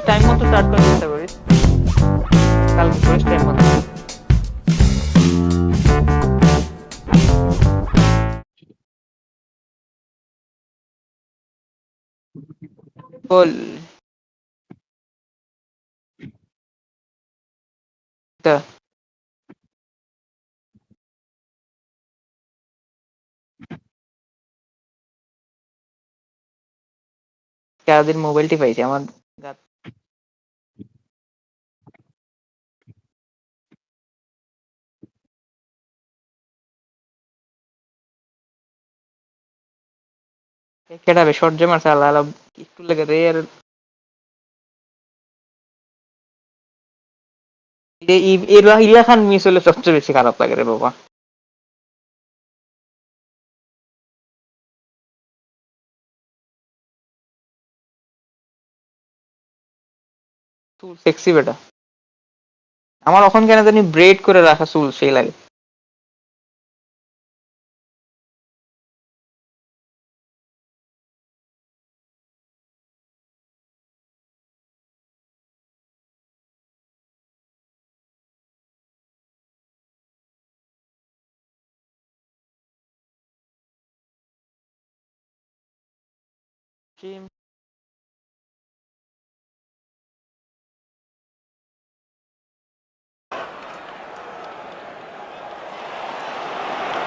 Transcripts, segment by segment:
Time মতো start করার চেষ্টা করিস, কালকে করিস টাইম মতো। বল তা সারাদিন মোবাইল টিপাইছি আমার কেটাবে শর্ট যে মারছে আল্লাহ আল্লাহ একটু লেগে রে আর ইলা খান মিস হলে সবচেয়ে বেশি খারাপ লাগে রে বাবা। চুল সেক্সি বেটা, আমার এখন কেন জানি ব্রেড করে রাখা চুল সেই লাগে।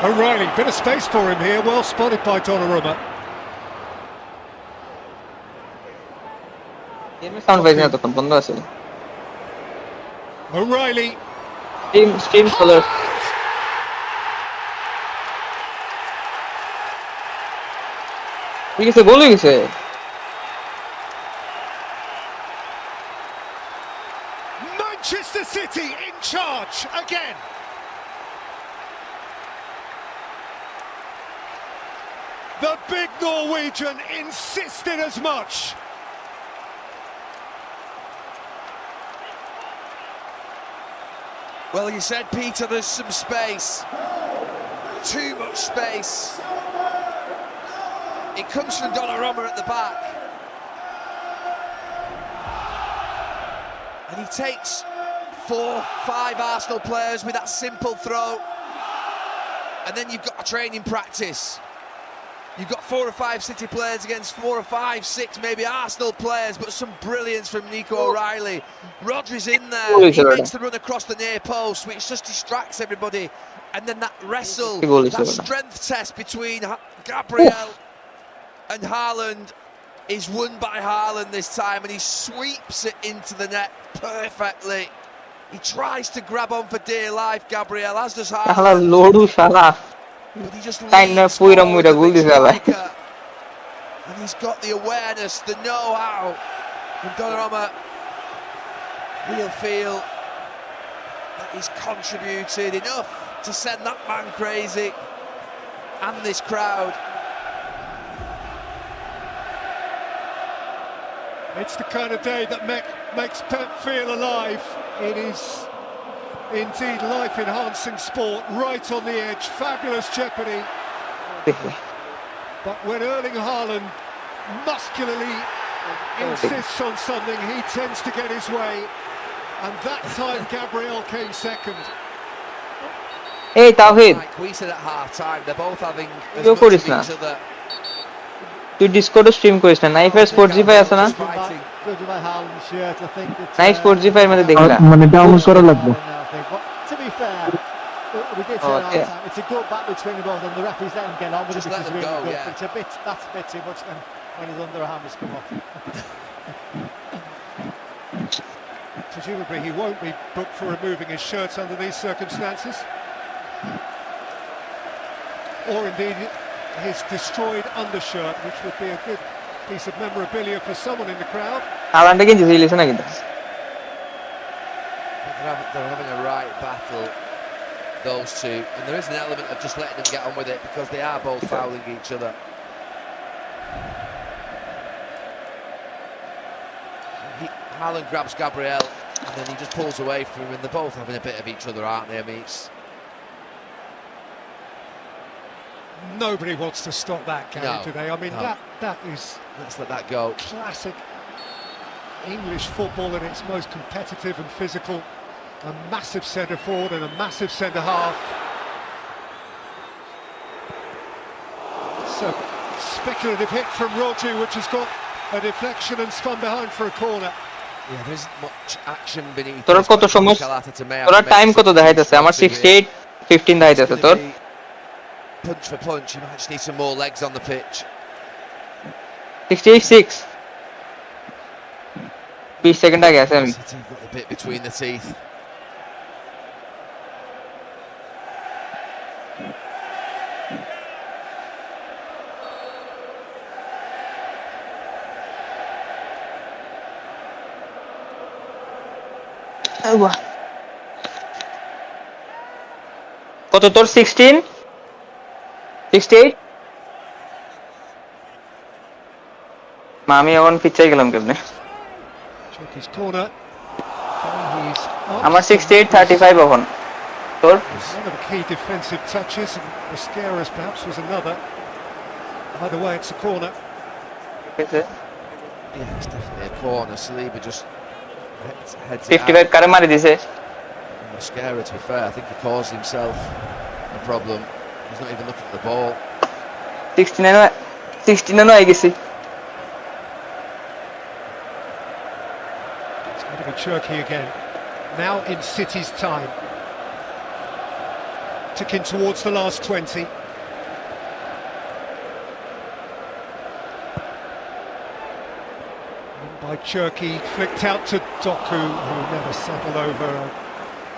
O'Reilly, bit of space for him here, well spotted by Donnarumma. Sound পাইছি না তখন, বন্ধ আছে। O'Reilly. স্ট্রিম কলার ঠিক আছে, গোল হয়ে গেছে। Manchester City in charge again. The big Norwegian insisted as much. Well, you said, Peter, there's some space. Too much space. It comes from Donnarumma at the back. And he takes 4-5 Arsenal players with that simple throw. And then you've got a training practice. You've got 4 or 5 City players against 4 or 5, 6 maybe Arsenal players, but some brilliance from Nico O'Reilly. Rodri's in there, he makes the run across the near post, which just distracts everybody. And then that wrestle, that strength test between Gabriel and Haaland is won by Haaland this time, and he sweeps it into the net perfectly. He tries to grab on for dear life, Gabriel, as does Haaland. But he just leads forward the big striker, and he's got the awareness, the know-how, and Donnarumma, he'll feel that he's contributed enough to send that man crazy and this crowd. It's the kind of day that makes Pep feel alive. It is indeed life-enhancing sport, right on the edge, fabulous jeopardy. But when Erling Haaland muscularly insists on something, he tends to get his way. And that time Gabriel came second. Hey, Tawhid. Like we said at half-time, they're both having as You much of each other. তুই ডিসকর্ডে stream করিস না, নাইফের স্পোর্টজিফাই আছে না, knife স্পোর্টজিফাই এর মধ্যে দেখলা মানে download করা লাগবে। To be fair, we did say last time, it's a good back between the both, and the referees let him get on with it, which is really good. Yeah. It's that's a bit too much when his underarm has come off. Presumably he won't be booked for removing his shirt under these circumstances. Or indeed his destroyed undershirt, which would be a good piece of memorabilia for someone in the crowd. আলান্ডা কিন্তু জিলিস না কিন্তু They're having a right battle, those two, and there is an element of just letting them get on with it because they are both fouling each other. Haaland grabs Gabriel and then he just pulls away from him, and they're both having a bit of each other, aren't they? I mean, Nobody wants to stop that game today. I mean, that is... Let's let that go. Classic English football in its most competitive and physical. A massive centre forward and a massive centre half. So, speculative hit from Rodri, which has got a deflection and spun behind for a corner. Yeah, there isn't much action beneath. তোর কত সময় তোরা time কত দেখাইতেছে আমার 68-15 দেখাইতেছে তোর punch for punch. You might just need some more legs on the pitch. 68-6 20 second আগে আছে আমি City got the bit between the teeth. কত তোর 16 68 আমি এখন পিছাই গেলাম কেমনে Chucky's corner. আমার 68-35 এখন তোর One of the key defensive touches, and Mascara's perhaps was another. Either way, it's a corner. Yeah, it's definitely a corner. Saliba just heads it 55 কারে মারি দিছে Mascara, to be fair, I think he caused himself a problem. He's not even looking at the ball. 16 হয়ে গেছি It's going to be Cherky again. Now in City's time. Ticking towards the last 20. By Cherky, flicked out to Doku, who never settled over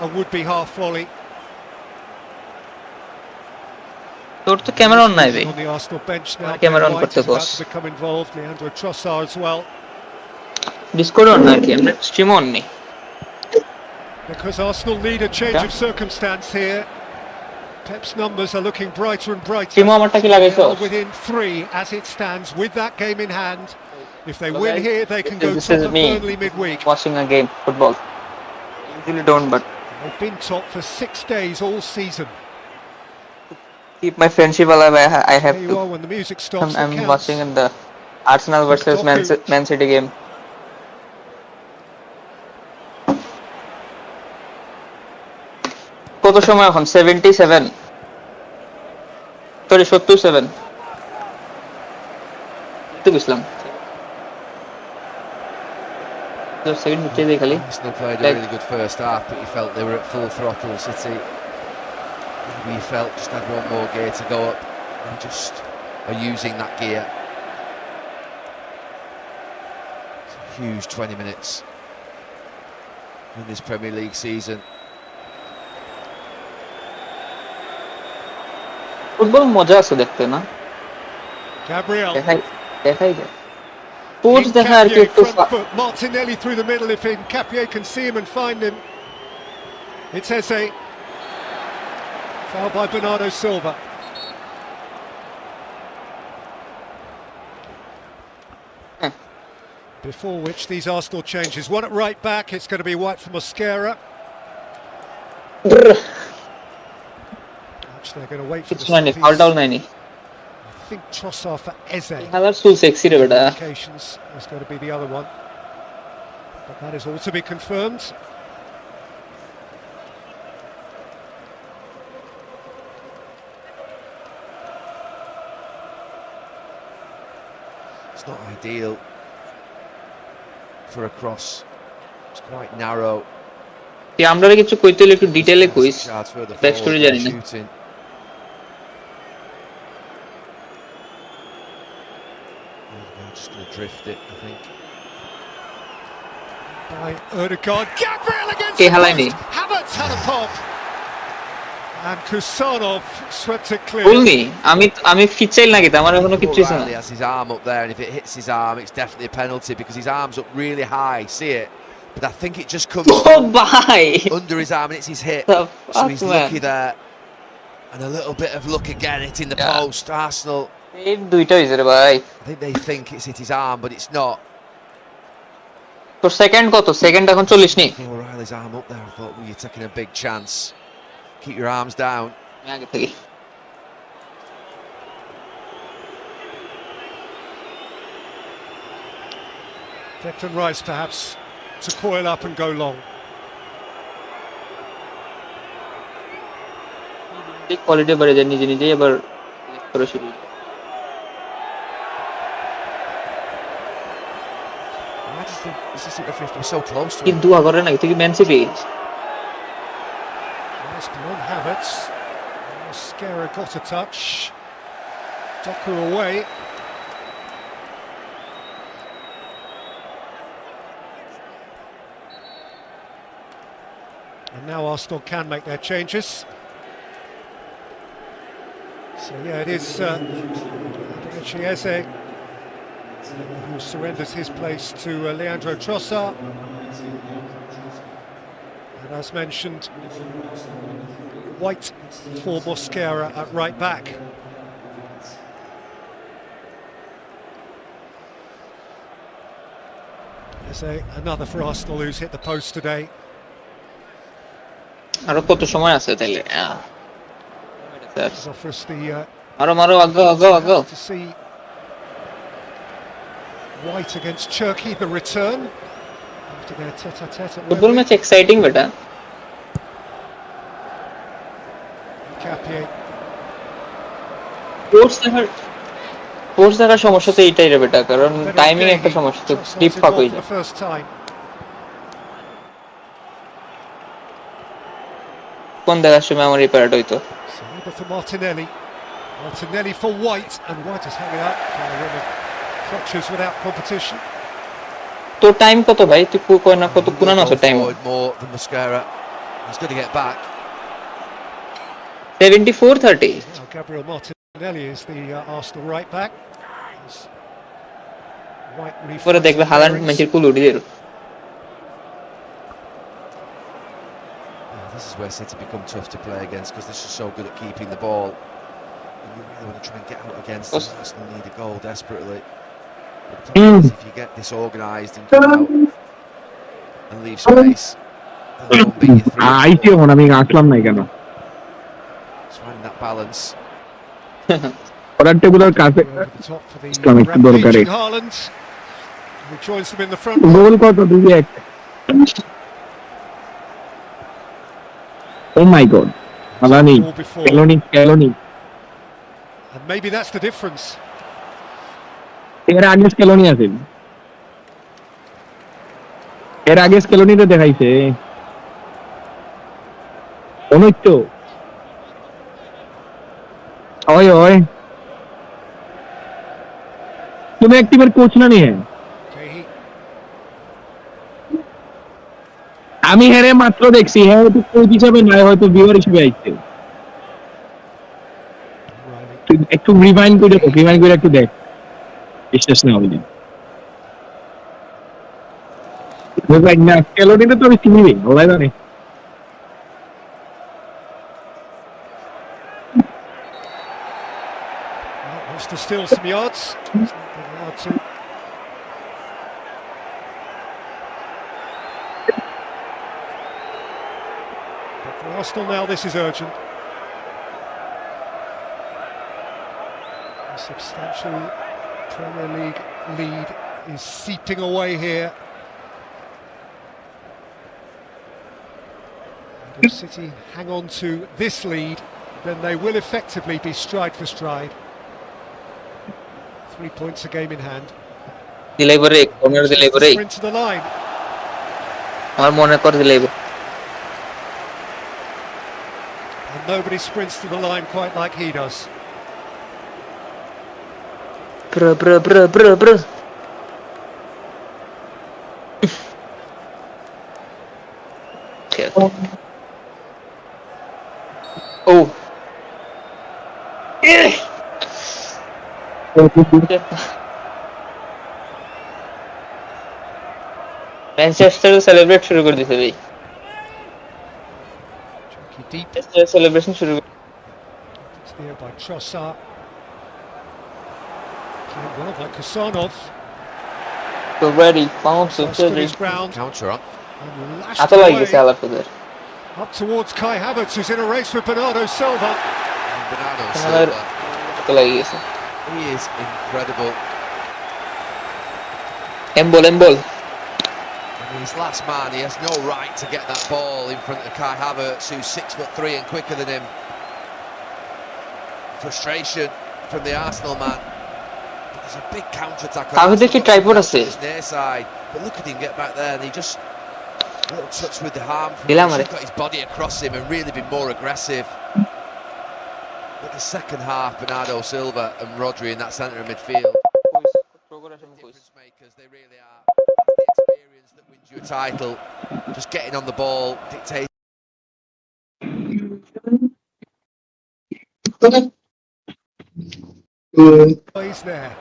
a would-be half volley. তোর তো camera on নাই ভাই On the Arsenal bench now. Camera on White করতে is about boss to become involved. Leandro Trossard as well. Discord on নাকি আমরা stream on নেই Because Arsenal need a change Yeah. of circumstance here. Pep's numbers are looking brighter and brighter. স্ট্রিমও আমারটা কি লাগাইছো Now within 3 as it stands with that game in hand. If they win here, they can go This top is of me. Burnley midweek. watching a game football usually don't but They've been top for 6 days all season. keep my friendship alive I have There you to are when the music stops. I'm watching in the Arsenal versus Man City game কত সময় এখন 77 sorry 77 তো বুঝলাম তো second মিনিটে দেই খালি Arsenal played a really good first half, but you felt they were at full throttle. City, maybe you felt just had one more gear to go up. They just are using that gear. It's a huge 20 minutes in this Premier League season. Football মজা আছে দেখতে না Gabriel. দেখাই যায় coach দেখা আর কি একটু Front foot. Martinelli through the middle. If Capie can see him and find him, it's Eze. Foul by Bernardo Silva. Before which these Arsenal changes. One at right back. It's going to be White for Mosquera. Actually, they're going to wait for কিছু the মানে foul টাউল নাইনি I think Trossard for Eze. খেলার সুল sexy রে বেটা Indications is going to be the other one. But that is all to be confirmed. It's not ideal for a cross. It's quite narrow. তুই আমরা কিছু কইতে হলে একটু ডিটেইলে কইস Yards further back forward, story জানি না shooting. They're just going to drift it, I think. By Erdegaard. Gabriel against K the হালাইনি post. Havertz had a pop. And Kusanov swept it clear. বলনি আমি ফিচাইল নাকি আমার এখনো কিছু হইছে না O'Reilly has his arm up there, and if it hits his arm, it's definitely a penalty because his arm's up really high. See it? But I think it just comes ও ভাই under his arm and it's his hip. The So fuck, he's man. lucky there. And a little bit of luck again, hitting the Yeah. post. Arsenal, এই দুইটা হইছে রে ভাই I think they think it's hit his arm, but it's not. তোর second কত second এখন 40 নি O'Reilly's arm up there. I thought, well, you're taking a big chance. Keep your arms down. আমি আগে থেকে Declan Rice perhaps to coil up and go long. Quality বেড়ে যায় নিজে নিজেই আবার করে শুরু Why does the assistant referee have to be so close to কি him? দুয়া করে না তুই কি man city Yes, beyond Havertz. Mascara got a touch. Doku away. And now Arsenal can make their changes. So yeah, it is Chiese who surrenders his place to Leandro Trossard. And as mentioned, White for Mosquera at right back. There's another for Arsenal who's hit the post today. আরো কত সময় আছে তাইলে This offers the মারো মারো আগো to see White against Turkey, the return after their tete-a-tete at football match exciting বেটা Capier. Course দেখার সমস্যা তো এইটাই রে বেটা কারণ টাইমিং একটা সমস্যা তো ডিপ ফাক হয়ে যায় first time. কোন দেখার সময় আমার এই প্যারাটা হইতো So over for Martinelli. Martinelli for White, and White is hanging out. Crutches without competition. তো টাইম কত ভাই তুই কই না কত কোন না time More than Mosquera. He's going to get back. 74-30 Now Gabriel Martinelli is the Arsenal right back. White পরে দেখবে হালান্ড ম্যাচের কুল উড়িয়ে দিল This is where City become tough to play against because they're just so good at keeping the ball. And you really want to try and get out against them. Arsenal need a goal desperately. But the problem is if you get disorganised and come out and leave space, they'll go and beat you 3-4. আইতে হন আমি আসলাম না কেন It's finding that balance. Order টেবিলের কাছে over the top for the Islamic দরকারে rampaging Haaland, who joins them in the front. Goal কত 2-1 oh my god আলানি Ball before. কেলোনি And maybe that's the difference. এর আগে কেলোনি আছে এর আগে কেলোনিতে দেখাইছে অনৈত্য ওই তুমি এক টিমের কোচ না নিয়ে Okay, আমি হেরে মাত্র দেখছি হ্যাঁ হয়তো কোচ হিসাবে নয় হয়তো ভিউয়ার হিসেবে আইছে Riley. একটু রিভাইন্ড করে একটু দেখ বিশ্বাস না হইলে না ক্যালোরিটা তো আমি চিনি ওলাই জানে Wants to steal some yards. He's not been allowed to. But for Arsenal now, this is urgent. A substantial Premier League lead is seeping away here. And if City hang on to this lead, then they will effectively be stride for stride. 3 points a game in hand. দিলাই পরে corner দিলাই পরে Sprint to the line. আমার মনে কর দিলাই And nobody sprints to the line quite like he does. Bro Manchester celebrate শুরু করে দিয়েছে ভাই Chunky deep. সেলিব্রেশন শুরু It's there by Trossard. Playing well by Kusanov. তো ready pounce Stood his ground Counter on. and lashed আতো লাগে গেছে away আলাদাদের up towards Kai Havertz, who's in a race with Bernardo Silva. And Bernardo আমাদের Silva. আতো লাগে গেছে He is incredible. Embol. And his last man, he has no right to get that ball in front of Kai Havertz, who's 6'3" and quicker than him. Frustration from the Arsenal man. But there's a big counter-attack. Havertz ki tripod আছে his near side. But look at him get back there, and he just a little touch with the arm. He's got his body across him and really been more aggressive. But the second half, Bernardo Silva and Rodri in that centre of midfield, difference makers, they really are. That's the experience that wins you a title. Just getting on the ball, dictating. He's there.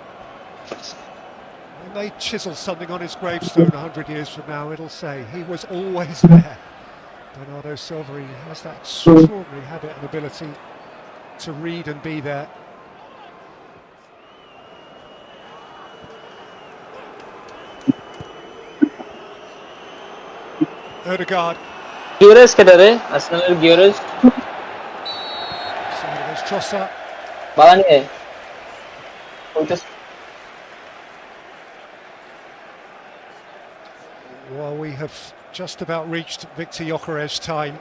When they chisel something on his gravestone 100 years from now, it'll say he was always there. Bernardo Silva, he has that extraordinary habit and ability to read and be there. Ødegaard. Györes kedare, Arsenal Györes. So there's Trossard. Bala niye? Well, we have just about reached Victor Gyökeres' time.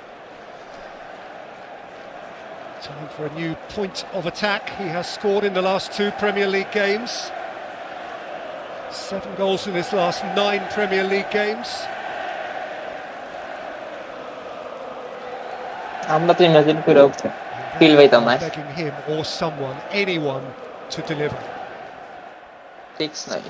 Time for a new point of attack. He has scored in the last 2 Premier League games. 7 goals in his last 9 Premier League games. আমরা তো imagine করে feel পাইতাম না Begging him or someone, anyone, to deliver. 6-9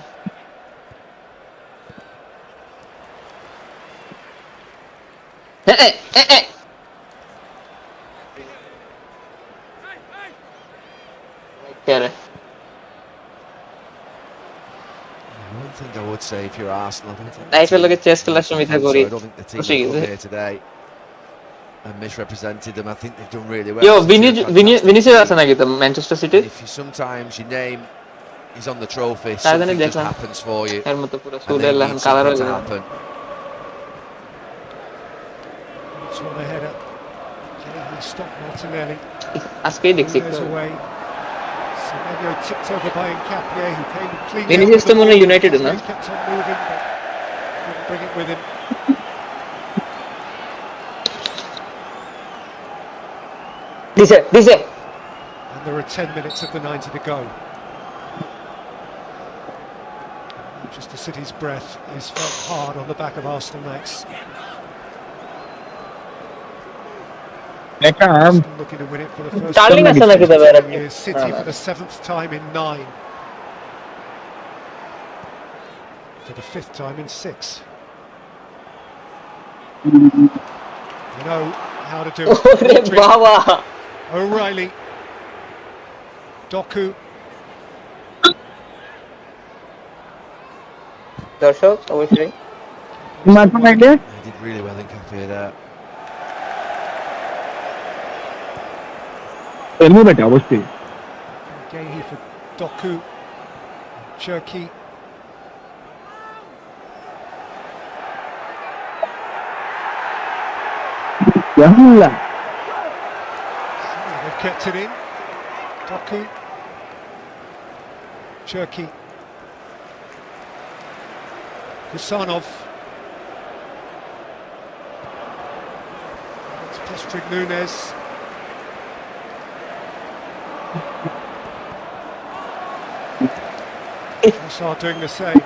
One thing I would say, if you're Arsenal, I feel like a chess clash with the I don't think the team have come here today and misrepresented them. I think they've done really well. Yo, Vinicius আছে নাকি তো Manchester city? If you sometimes your name is on the trophy, something just happens for you. এর মতো পুরো সুদের লাগান colour হয়ে যায়। It's on the header. He stopped Martinelli. আজকেই দেখছি Semenyo tipped over by Nkapie, who came clean. Vinicius তো মনে ইউনাইটেড না? Kept on moving, but couldn't bring it with him. দিছে And there are 10 minutes of the 90 to go. Manchester City's breath is felt hard on the back of Arsenal necks. Looking to win it for the first time in years. City for the 7th time in 9. For the 5th time in 6. You know how to do it. O'Reilly. Doku. দর্শক অবশ্যই They did really well in Nkapie there. অবশ্যই Gehi for Doku. Cherki. They've kept it in. Doku. Cherki. Kusanov. It's Patrick Nunes. Trossard doing the same.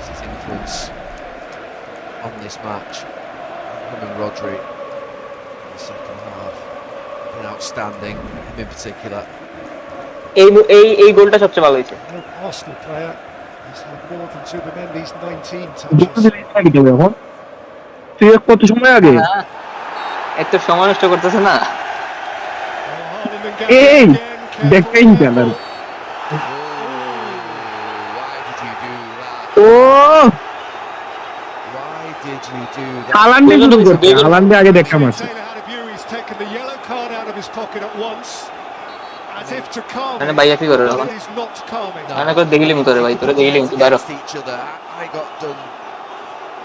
His influence on this match, him and Rodri in the second half, been outstanding, him in particular. এই গোলটা সবচেয়ে ভালো হয়েছে No Arsenal player has had more than Zubimendi's 19 touches. তুই কত সময় আগে এত সময় নষ্ট করতেছে না এই দেখেই গেল ও হালান্ডে শুরু করতে হালান্ডে আগে দেখলাম আছে মানে ভাইয়া কি করে মানে করে দেখিলি মতো রে ভাই তোরে দেখিলি মতো বাইরে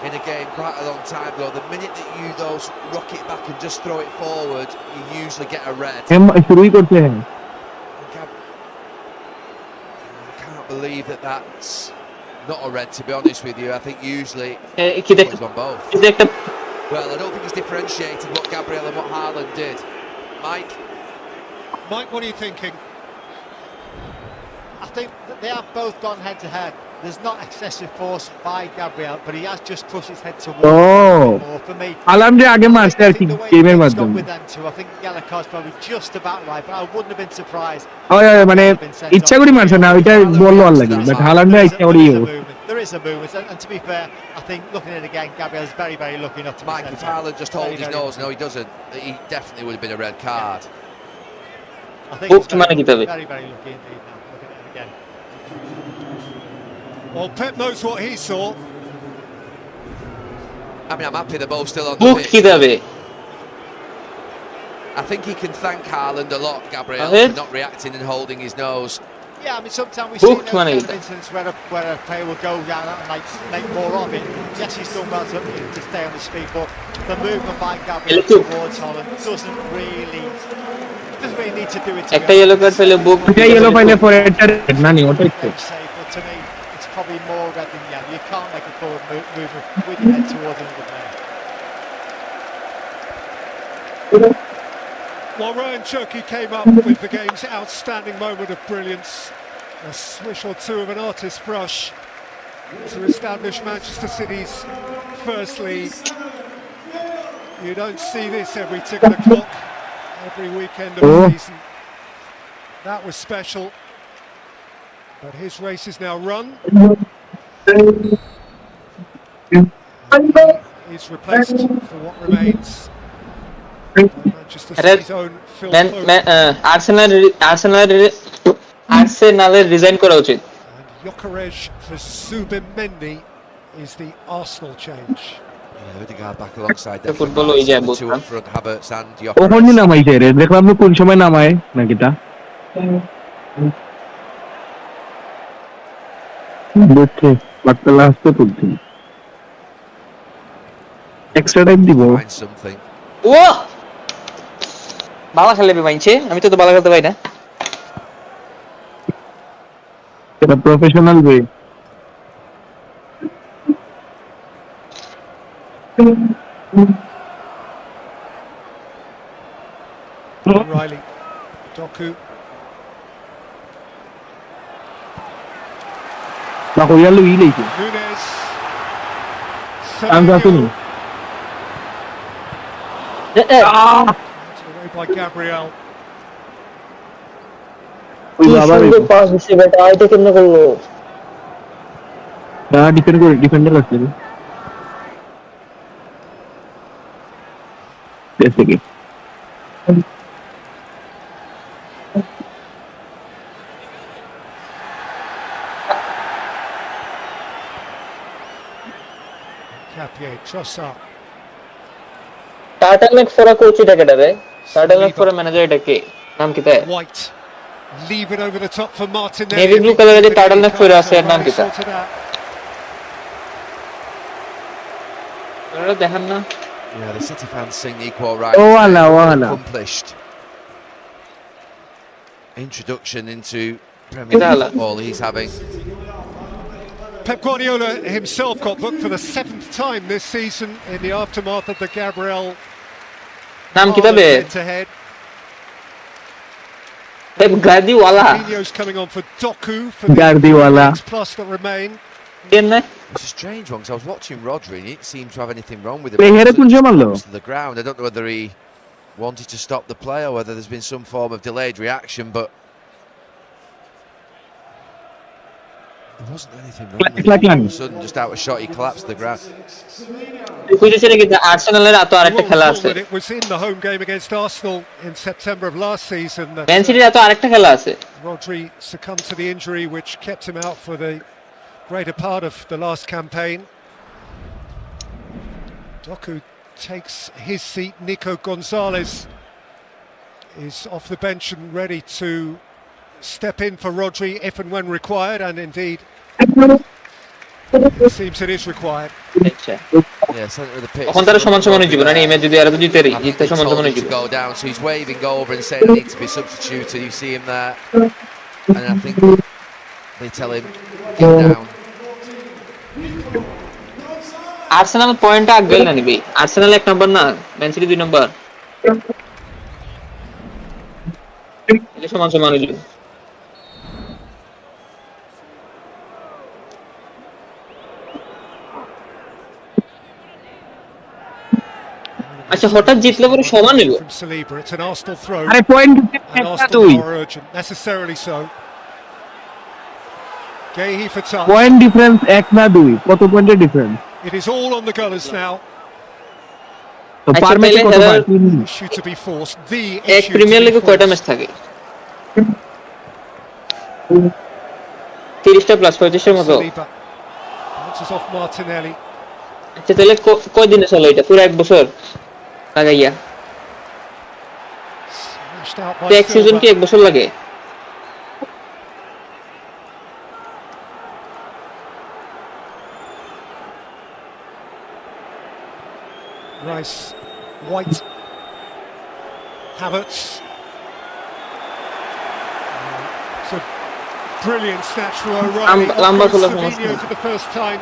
in a game quite a long time ago. The minute that you those rock it back and just throw it forward, you usually get a red. शुरू ही करते हैं I can't believe that that's not a red, to be honest with you. I think usually কি দেখ he's on both. কি একটা Well, I don't think he's differentiated what Gabriel and what Haaland did. Mike, what are you thinking? I think that they have both gone head to head. There's not excessive force by Gabriel, but he has just pushed his head towards more. For me, हालांकि आगे मारते हैं कि game में मत दो with them too. I think yellow card's probably just about right, but I wouldn't have been surprised. ओए माने इच्छा करी मारছে না ওইটা বললো আর লাগে বাট হালান্ডে ইচ্ছা করি There is a movement, and to be fair, I think looking at it again, Gabriel's very, very lucky not to be Mike, sent if off. Haaland just holds his nose, no, he doesn't. He definitely would have been a red card. I think Oh, he's very, Kimani very, very lucky indeed now, looking at it again. Well, Pep knows what he saw. I mean, I'm happy they're both still on the book pitch. কি দেবে I think he can thank Haaland a lot, Gabriel, Ahead. for not reacting and holding his nose. Yeah, I mean, sometimes we see Hooked those one kind either. of incidents where a player will go down and make more of it. Yes, he's done well to stay on his feet, but the movement by Gabriel towards Holland doesn't really need to do it. একটা yellow card পেলে বুক এটা yellow পাইলে পরে এটা না নি ওটা একটু Safe, but to me, it's probably more red than yellow. You can't make a forward movement with your head towards another player. Well, Ryan Cherky came up with the game's outstanding moment of brilliance. A swish or two of an artist's brush to establish Manchester City's first lead. You don't see this every tick of the clock, every weekend of the season. That was special. But his race is now run. He's replaced for what remains. Manchester City's own Phil Foden. আর্সেনালের resign করা উচিত And Gyökeres for Zubimendi is the Arsenal change. Yeah, Odegaard back alongside them. Football হয়ে যায় The two বুঝলাম up front, Havertz and ওখানে Gyökeres. নামাইছে রে দেখলাম না কোন সময় নামায় নাকি তা দেখে বাটলা লাস্ট তো তুলছি এক্সট্রা টাইম দিব Find something. ও বালা খেলে মাইনছে আমি তো বালা খেলতে পাই না এটা প্রফেশনাল ওয়ে Riley, Doku, না কইয়ালো ই লইছে Nunes, আমি যাচ্ছি away by Gabriel. ওই বাবা রে পাস দিছে বেটা আইতে কেমনে করলো না ডিফেন্ডার আছে দেখতে কি Capier, Trossard, টার্টলনেক ফোরা কোচ এটাকে ডাবে টার্টলনেক ফোরা ম্যানেজার এটাকে নাম কি তাই White, leave it over the top for Martin. Navy blue colour যে turtleneck পরে আছে, এর নাম কি তা? আপনারা দেখেন না Yeah, the City fans sing the equal right. Oh, Allah. Accomplished introduction into Premier League Allah. football he's having. Pep Guardiola himself got booked for the 7th time this season in the aftermath of the Gabriel নাম কি তবে head-to-head. Pep Guardiola Coutinho's coming on for Doku for Guardiola. the plus that remain. দেন না It's a strange one because I was watching Rodri and he didn't seem to have anything wrong with him. Hey, here It কোন just জামালো? collapsed to the ground. I don't know whether he wanted to stop the play or whether there's been some form of delayed reaction, but there wasn't anything wrong with him. All of a sudden, just out of shot, he collapsed to the ground. বুঝেছেন কি আর্সেনালের এত আরেকটা We'll খেলা recall আছে that it was in the home game against Arsenal in September of last season that man সিটির এত আরেকটা খেলা আছে Rodri succumbed to the injury which kept him out for the greater part of the last campaign. Doku takes his seat. Nico Gonzalez is off the bench and ready to step in for Rodri if and when required, and indeed It seems it is required. আচ্ছা Yeah, centre of the pitch. এখন তারা সমান সমান হয়ে যাবে না এই match যদি আর তো জিতে I think জিততে they সমান told সমান him হয়ে to যাবে go down, so he's waving over and saying I need to be substituted. You see him there, and I think they tell him get down. Arsenal পয়েন্টটা আগেল না নিবে Arsenal 1 number না man city 2 number এটা সমান সমান হয়ে যাবে আচ্ছা হঠাৎ জিতলে পরে সমান হলো From Saliba, it's an Arsenal throw. আরে পয়েন্ট And একটা Arsenal দুই are urgent, necessarily so. Gahey for touch. Point difference এক না দুই কত পয়েন্টের difference It is all on the Gunners now. তো আচ্ছা, পার ম্যাচে তাহলে কত হেরার- পায় Issue to be forced. The এক issue প্রিমিয়ার to be লিগে কয়টা forced. ম্যাচ থাকে 30টা প্লাস 35 এর মতো Saliba bounces off Martinelli. আচ্ছা তাহলে কয় দিনে চলে এটা পুরো 1 বছর লাগাইয়া Smashed out তো by এক সিজন কি Silva. 1 বছর লাগে Rice, White, Havertz. It's a brilliant snatch for O'Reilly. Lamba Offloads tola Savinho সমস্যা। for the first time.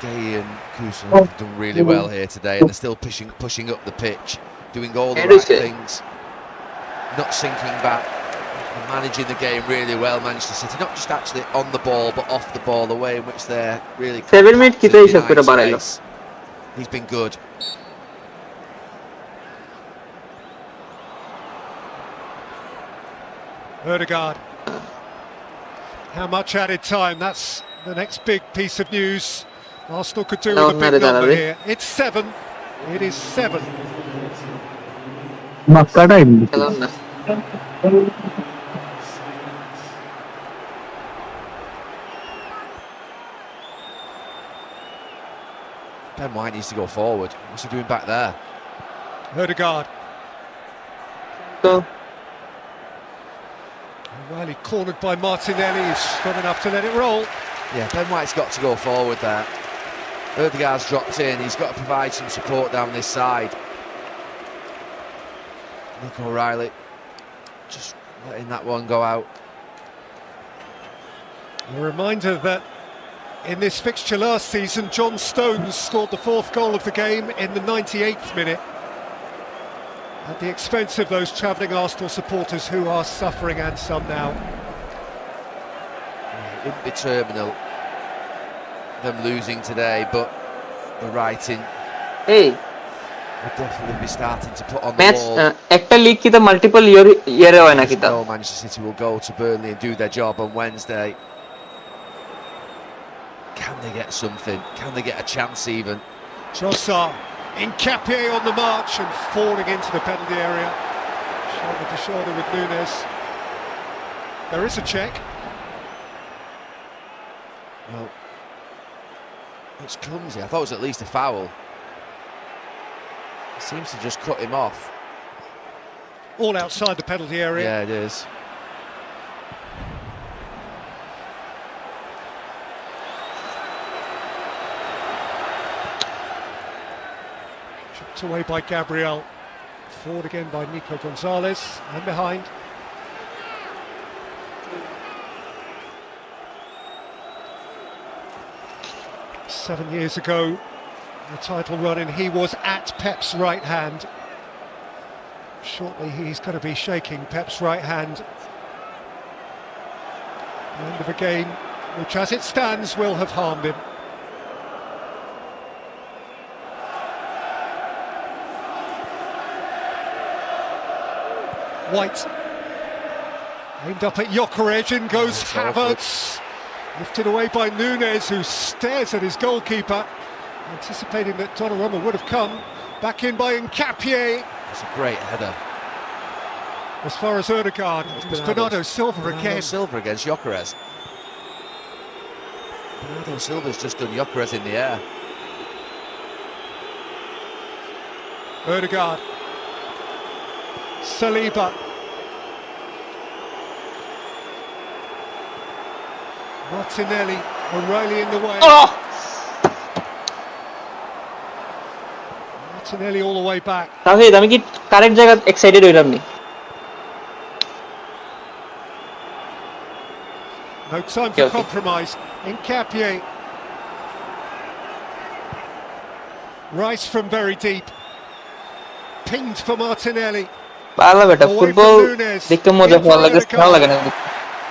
Gay and Kusa have done really well here today, and they're still pushing up the pitch, doing all the It right is it. things, not sinking back, and managing the game really well. Manchester City, not just actually on the ball, but off the ball, the way in which they're really 7 minute কিতে হিসাব করে denying বাড়াইলো space. He's been good. Ødegaard. How much added time? That's the next big piece of news. Arsenal could do with a big number here. It's 7. It is 7. Mecca time খেলাম না Ben White needs to go forward. What's he doing back there? Ødegaard. তো O'Reilly cornered by Martinelli. He's got enough to let it roll. Yeah, Ben White's got to go forward there. Ødegaard's dropped in. He's got to provide some support down this side. Nick O'Reilly just letting that one go out. A reminder that in this fixture last season, John Stones scored the 4th goal of the game in the 98th minute, at the expense of those travelling Arsenal supporters who are suffering, and some now. It wouldn't be terminal, them losing today, but the writing এই would definitely be starting to put on the match wall. একটা league কিতা multiple ইয়ারে হয় না কিতা No, Manchester City will go to Burnley and do their job on Wednesday. Can they get something? Can they get a chance even? Trossard, Nkapie on the march and falling into the penalty area. Shoulder to shoulder with Nunes. There is a check. Well, it's clumsy. I thought it was at least a foul. It seems to just cut him off. All outside the penalty area. Yeah, it is. Chipped away by Gabriel. Forward again by Nico Gonzalez. And behind. Seven years ago, the title run, and he was at Pep's right hand. Shortly he's going to be shaking Pep's right hand. The end of a game which, as it stands, will have harmed him. White aimed up at Jokerej, in goes That's awkward. Havertz, lifted away by Nunes, who stares at his goalkeeper, anticipating that Donnarumma would have come. Back in by Nkapie. It's a great header. As far as Odegaard, it's Bernardo Silva again. Silva against Gyökeres. Bernardo Silva's just done Gyökeres in the air. Odegaard. Saliba. Martinelli. O'Reilly in the way. Oh! Martinelli all the way back. তাহিদ আমি কি correct জায়গা excited হইলাম নি? No time for compromise. Nkapie. Rice from very deep. Pinged for Martinelli. ভালো বেটা, football দেখতে মজা ভালো লাগে, ভালো লাগে না?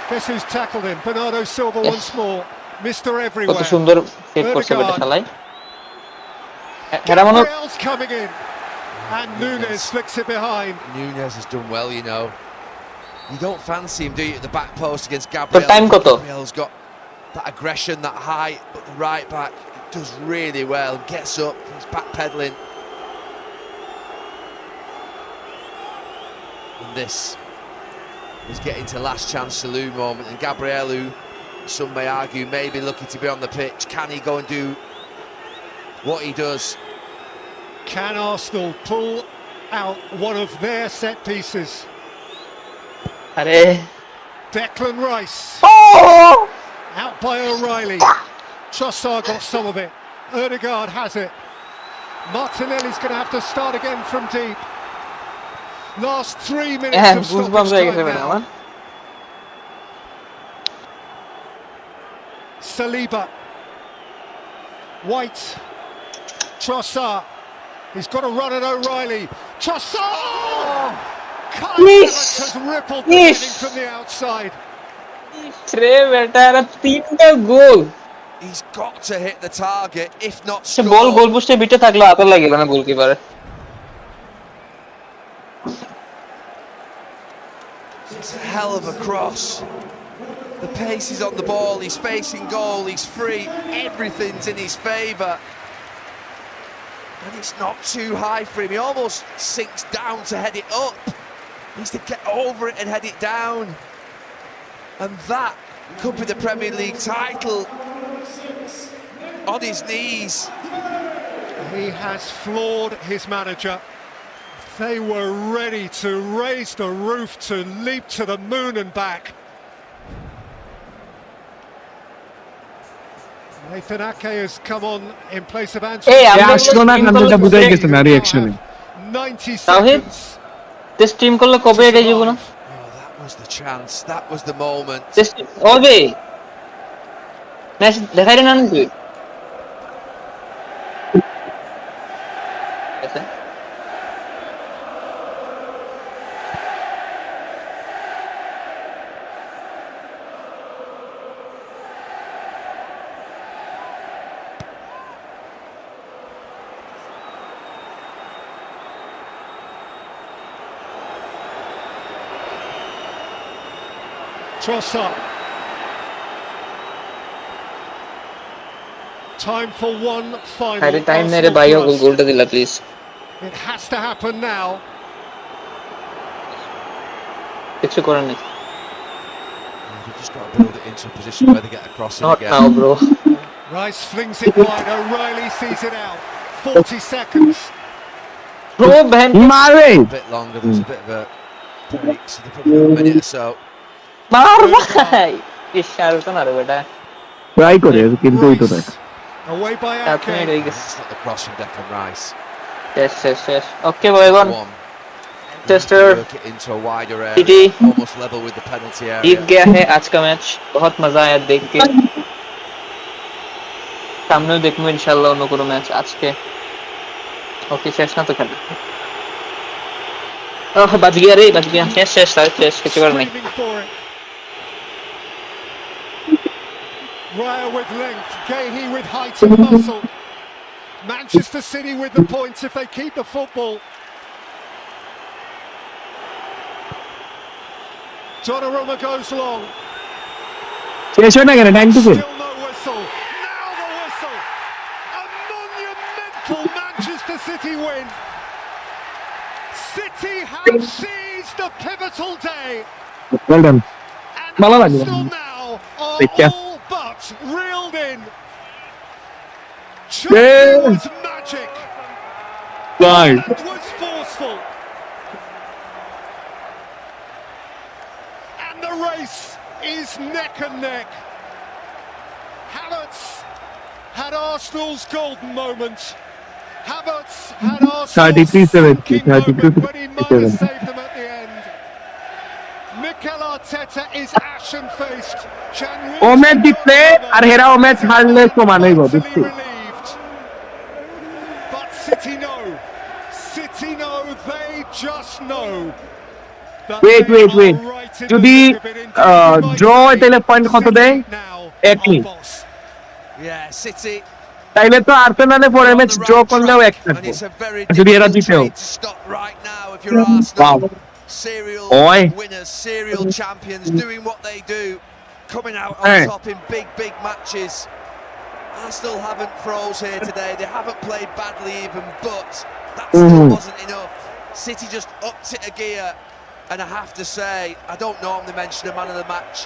Guess who's tackled him? Bernardo Silva once more. Mr. কত Everywhere. সুন্দর সেভ করছে বেটা শালাই। Gabriel's coming in. And Nunes flicks it behind. Nunes has done well, you know. You don't fancy him, do you, at the back post against Gabriel? time কত? Gabriel's got that aggression, that height, but the right back does really well. Gets up, he's backpedaling. And this is getting to last chance saloon moment. And Gabriel, who some may argue may be lucky to be on the pitch, can he go and do what he does? Can Arsenal pull out one of their set pieces? আরে Declan Rice. Oh! Out by O'Reilly. Trossard got some of it. Odegaard has it. Martinelli's going to have to start again from deep. Last 3 minutes of stoppage time now. Saliba. White. Trossard. He's got to run at O'Reilly. Trossard! Has rippled the heading from the outside. He's got to hit the target, if not say score. বল গোল পোস্টে বিটে থাকলো আতর লাগিল না গোলকিপারে। It's a hell of a cross. The pace is on the ball, he's facing goal, he's free, everything's in his favour. And it's not too high for him, he almost sinks down to head it up. He needs to get over it and head it down. And that could be the Premier League title on his knees. He has floored his manager. They were ready to raise the roof, to leap to the moon and back. Nathan Ake has come on in place of Anthony. Hey, আসলো না কারণটা বুঝাই গেছে না রিঅ্যাকশনে। 90 seconds. Test team করলে কবে এটা যাব না? Oh, that was the chance, that was the moment. Test হবে। ম্যাচ দেখাই না নাকি? Trossard. Time for one final. আরে টাইম নেই রে ভাই, গোলটা দিলা please. It has to happen now. কিছু করার নেই। They've just got to build it into a position where they get across it Not again. now, bro. Rice flings it wide. O'Reilly sees it out. 40 seconds. Bro, man. মারবে। A bit longer, there's a bit of a break, so they've probably got a minute or so. মার ভাই। কি শারুখ না রে বেটা। Try করে কিন্তু ওই তো দেখ। Away by আপনি Ake. রয়ে গেছে। That's not the cross from Declan Rice. শেষ। ওকে বয়গন। टेस्टर Work it into a wider area, City almost level with the penalty area. जीत गया है आज का मैच। बहुत मजा आया देख के। सामने देखूंगा इंशाल्लाह অন্য কোনো ম্যাচ আজকে। ওকে শেষ না তো খেলা। বাজ গিয়া রে, বাজ গিয়া। শেষ কিছু করার নেই। Raya with length, Gahey with height and muscle. Manchester City with the points if they keep the football. Donnarumma goes long. শেষ হয় না কেন time to Still no whistle. Now the whistle. A monumental Manchester City win. City have seized is the pivotal day, well done and ভালো লাগলো Arsenal now are দেখা all but reeled in. Chelsea was magic, ভাই Holland was forceful, and the race is neck and neck. Havertz had Arsenal's golden moment. Havertz had Arsenal's 33-70, sinking moment when he might have 33-70. saved them at the end. Mikel Arteta is ashen-faced. ও match জিতলে আর হেরা ও match হারলে সমান হইব বুঝছি relieved. But City know, they just know. wait যদি draw হয় তাহলে পয়েন্ট কত দেয় একই Yeah, City. তাইলে তো আর্সেনালে পরে ম্যাচ ড্র করলেও এক And থাকবে it's a very যদি এরা difficult জিতেও trade to stop right now if you're Arsenal. Serial Oi. winners, serial champions, doing what they do, coming out on Hey. top in big matches. Arsenal haven't froze here today. They haven't played badly even, but that still wasn't enough. City just upped it a gear, and I have to say, I don't normally mention a man of the match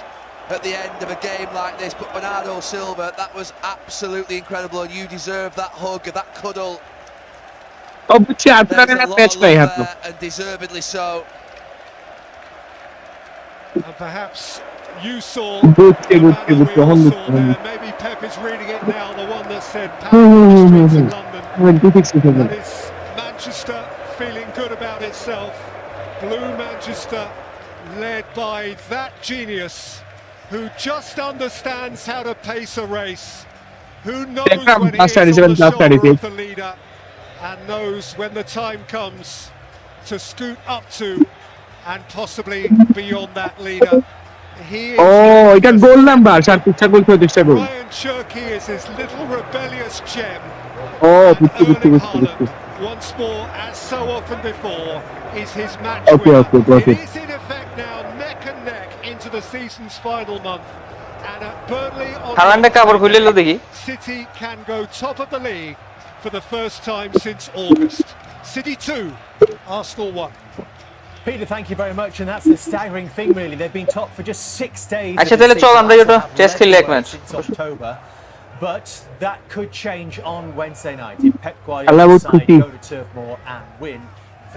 at the end of a game like this, but Bernardo Silva, that was absolutely incredible, and you deserve that hug, that cuddle. বুঝছি আর্সেনালের match নাই হাতে And deservedly so. And perhaps you saw বুঝছি the বুঝছি banner we বুঝছি all হন saw there. Maybe Pep is reading it now, the one that said power on the streets of London. That is Manchester feeling good about itself. Blue Manchester, led by that genius who just understands how to pace a race, who knows when he is on the shoulder of the leader, and knows when the time comes to scoot up to and possibly beyond that leader. He is এটা goal number 34 goal Ryan Cherky is his little rebellious gem. বুঝছি Erling Haaland, once more, as so often before, is his match Okay, winner. okay. It is in effect now neck and neck into the season's final month. And at Burnley on হালান্ডে কাপড় খুলে লো দেখি City can go top of the league for the first time since August. City 2, Arsenal 1. Peter, thank you very much, and that's the staggering thing, really. They've been top for just 6 days. আচ্ছা তাহলে চল আমরা যেটা chess খেললে এক match since October, but that could change on Wednesday night. If Pep Guardiola's side go to Turf Moor and win,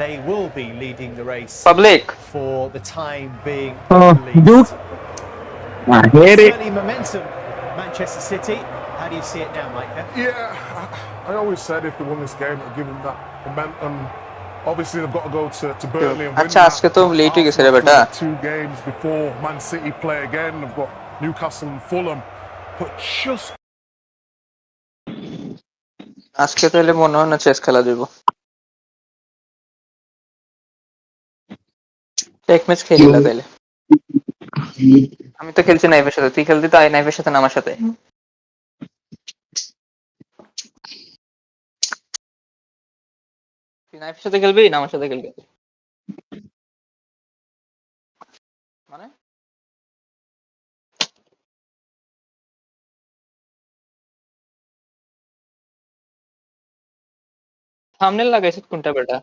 they will be leading the race public for the time being. দুঃখ হেরে Early momentum, Manchester City. How do you see it now, Micah? Yeah, I always said if they won this game, it'd give them that momentum. Obviously, they've got to go to Burnley and win আচ্ছা আজকে তো that. Late হয়ে গেছে রে বেটা Arsenal have 2 games before Man City play again. They've got Newcastle and Fulham, but just আজকে তাহলে মনে হয় না চেস খেলা দেব এক ম্যাচ খেলিলা তাইলে আমি তো খেলছি নাইফের সাথে তুই খেলতি তো নাইফের সাথে না আমার সাথে তুই নাইফের সাথে খেলবি না আমার সাথে খেলবি মানে থাম্বনেল লাগাইছিস কোনটা বেটা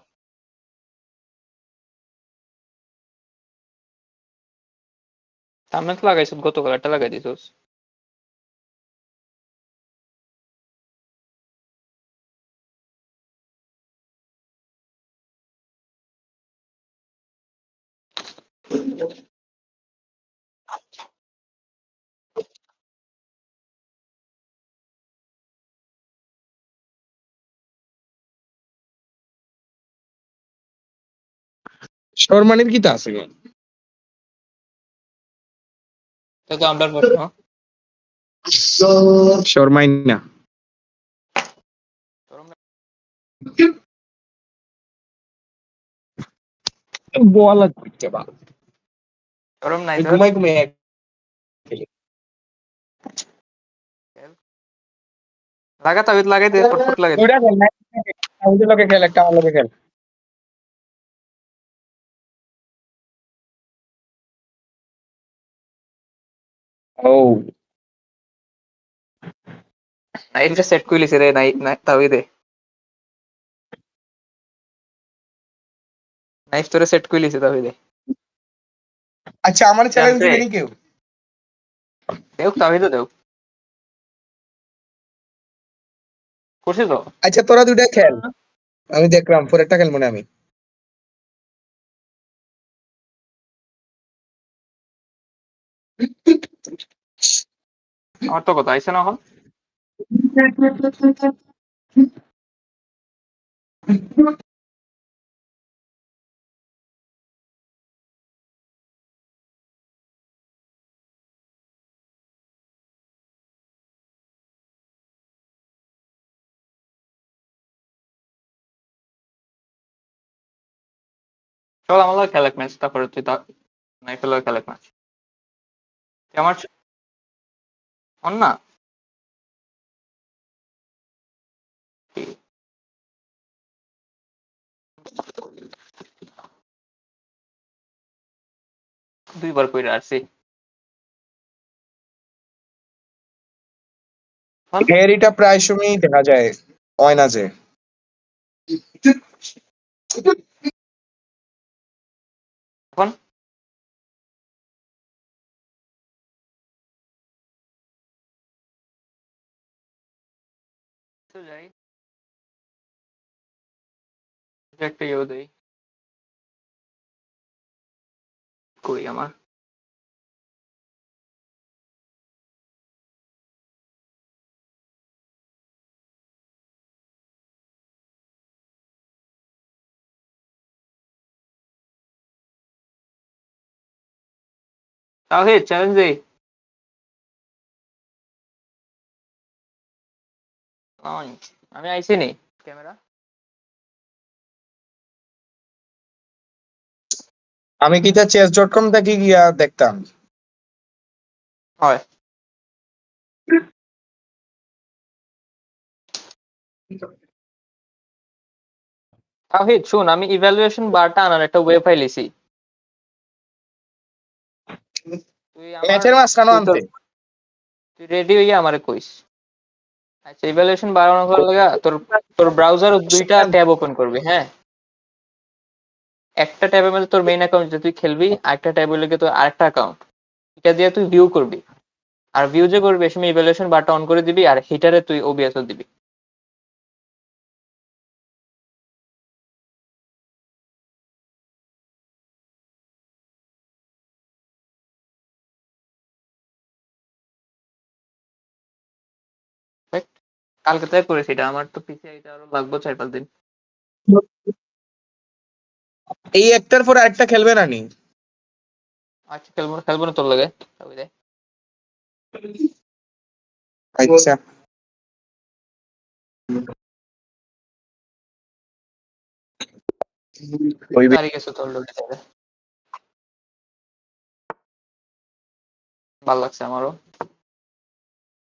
থাম্বনেল তো লাগাইছিস গতকাল একটা লাগাই দিছিস শর্মানির কি তা আছে তো তো আমার প্রশ্ন শর্মাইন না বলা করতে বা গরম নাই তো ঘুমাই ঘুমাই লাগা তাবিদ লাগাই দে ফটফট লাগাই দে ওইটা খেল না আমাদের লোকে খেল একটা আমার লোকে খেল ও নাইফটা সেট কইলিস রে নাই তাবিদে নাইফ তোরে সেট কইলিস তাবিদে আচ্ছা আমার চ্যালেঞ্জ জানতে দিবে নি কেউ? দেখ তাহিদ দেখ করছিস তো আচ্ছা তোরা দুইটা খেল, আমি দেখলাম পরেরটা খেল মনে আমি। আমার তো কথা আইছে না এখন চল আমার লগে খেল এক ম্যাচ তারপরে তুই তা নাইফের লগে খেল এক ম্যাচ আমার অন না দুইবার কইরা আসছি হেরিটা প্রায় সময়ই দেখা যায়, হয় না যে। এখন তো যাই একটা ইয়ে দেই কই আমার তাহলে চ্যালেঞ্জ দেই আমি আইছি নি ক্যামেরা আমি কি তা chess.com থেকে গিয়া দেখতাম। হয় তাহিদ শুন আমি ইভ্যালুয়েশন বারটা আনার একটা ওয়ে ফাইল তুই আমার ম্যাচের মাঝখানে তুই তোর আনতে। তুই রেডি হইয়া আমারে কইস আচ্ছা ইভ্যালুয়েশন বাড়ানো করার লাগা তোর তোর ব্রাউজার দুইটা ট্যাব ওপেন করবি হ্যাঁ একটা ট্যাবের মধ্যে তোর মেইন অ্যাকাউন্ট যে তুই খেলবি আরেকটা ট্যাব হইলে গিয়ে তোর আরেকটা অ্যাকাউন্ট এটা দিয়ে তুই ভিউ করবি আর ভিউ যে করবি এর সময় ইভ্যালুয়েশন বারটা অন করে দিবি আর হিটারে তুই ওবিএস দিবি দেখ, কালকে তাই করেছি এটা আমার তো পিসি আইতে আরো লাগবে 4-5 দিন এই একটার পর আরেকটা খেলবে না নি? আচ্ছা খেলবো না খেলবো না তোর লাগে ওই দেখ আচ্ছা হইবে। হারিয়ে গেছে তোর লোক ভালো লাগছে আমারও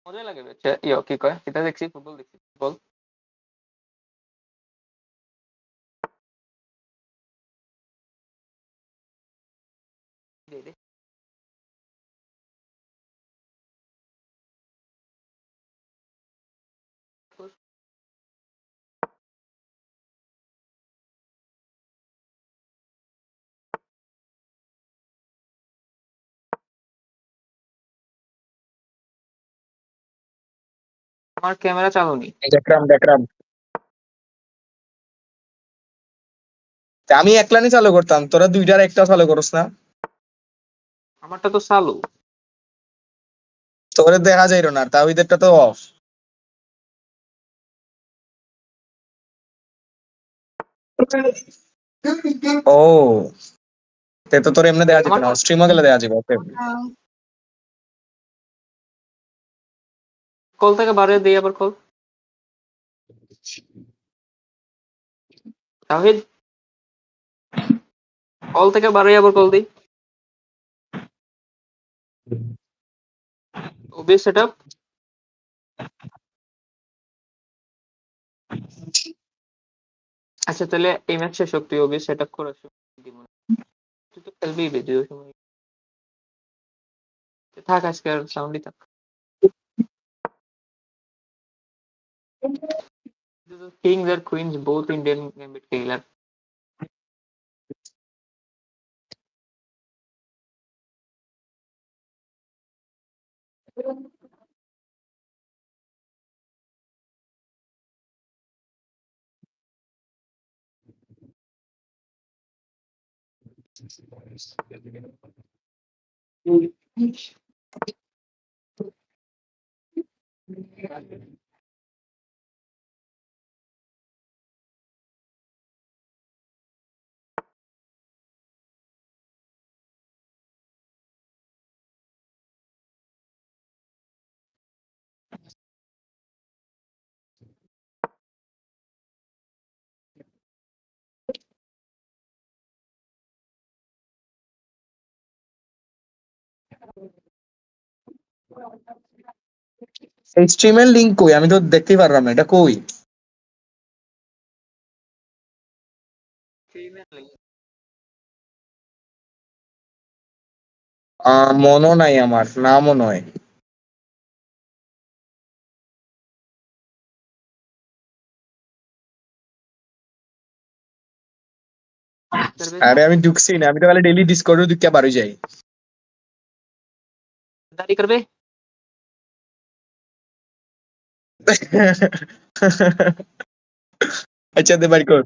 মজাই লাগে বেশ ইয়ো কি কয় এটা দেখছি ফুটবল দেখছি ফুটবল দে দে আমার ক্যামেরা চালু নেই দেখলাম দেখলাম। তা আমি একলানি চালু করতাম, তোরা দুইটার একটা চালু করস না? আমারটা তো চালু তোরে দেখা যাইল না, তাহিদেরটা তো অফ। ও তে তো তোর এমনি দেখা যেত আমার না, স্ট্রিমও গেলে দেখা যাবে। ওকে কল থেকে বাড়িয়ে দিই আবার কল তাহিদ কল থেকে বাড়িয়ে আবার কল দিই ওবিএস সেটআপ আচ্ছা তাহলে এই ম্যাচ শেষ হোক তুই ওবিএস সেটআপ করে তুই তো খেলবি ভিডিও সময় থাক আজকে আর সাউন্ডই থাক কিংস আর কুইন্স বোথ ইন্ডিয়ান গেমবিট খেলার এই স্ট্রিমের লিংক কই? আমি তো দেখতেই পারলাম না, এটা কই? মনও নাই আমার, নামও নয়। আরে আমি ঢুকছি না, আমি তো খালি ডেইলি ডিসকর্ডে ঢুকে বাড়ি যাই। दारी कर बे আচ্ছা দে বাড়ি কর।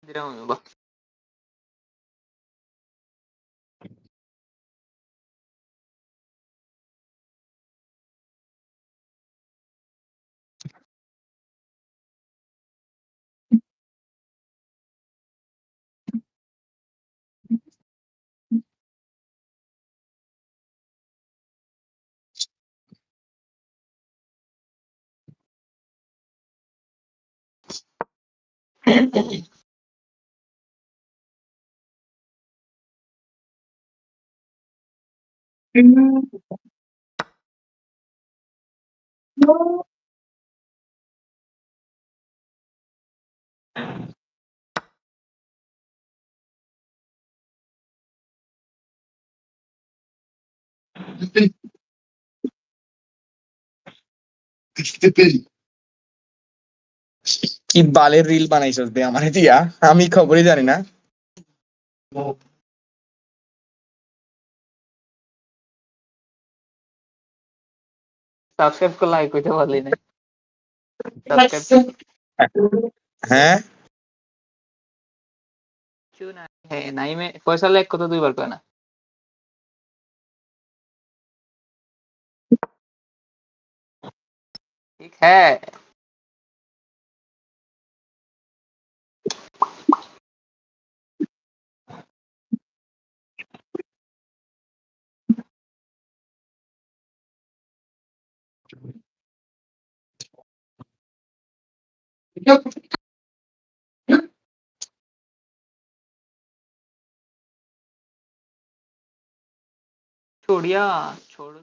दे रहा हूँ मैं, वाह। কি বালের রিল বানাইছস বে আমার দিয়া, আমি খবরই জানি না। सब्सक्राइब को लाइक होते वाली नहीं सब्सक्राइब হ্যাঁ क्यों ना है नहीं में पैसा लाइक को तो 2 बार करना ठीक है छोड़िया छोड़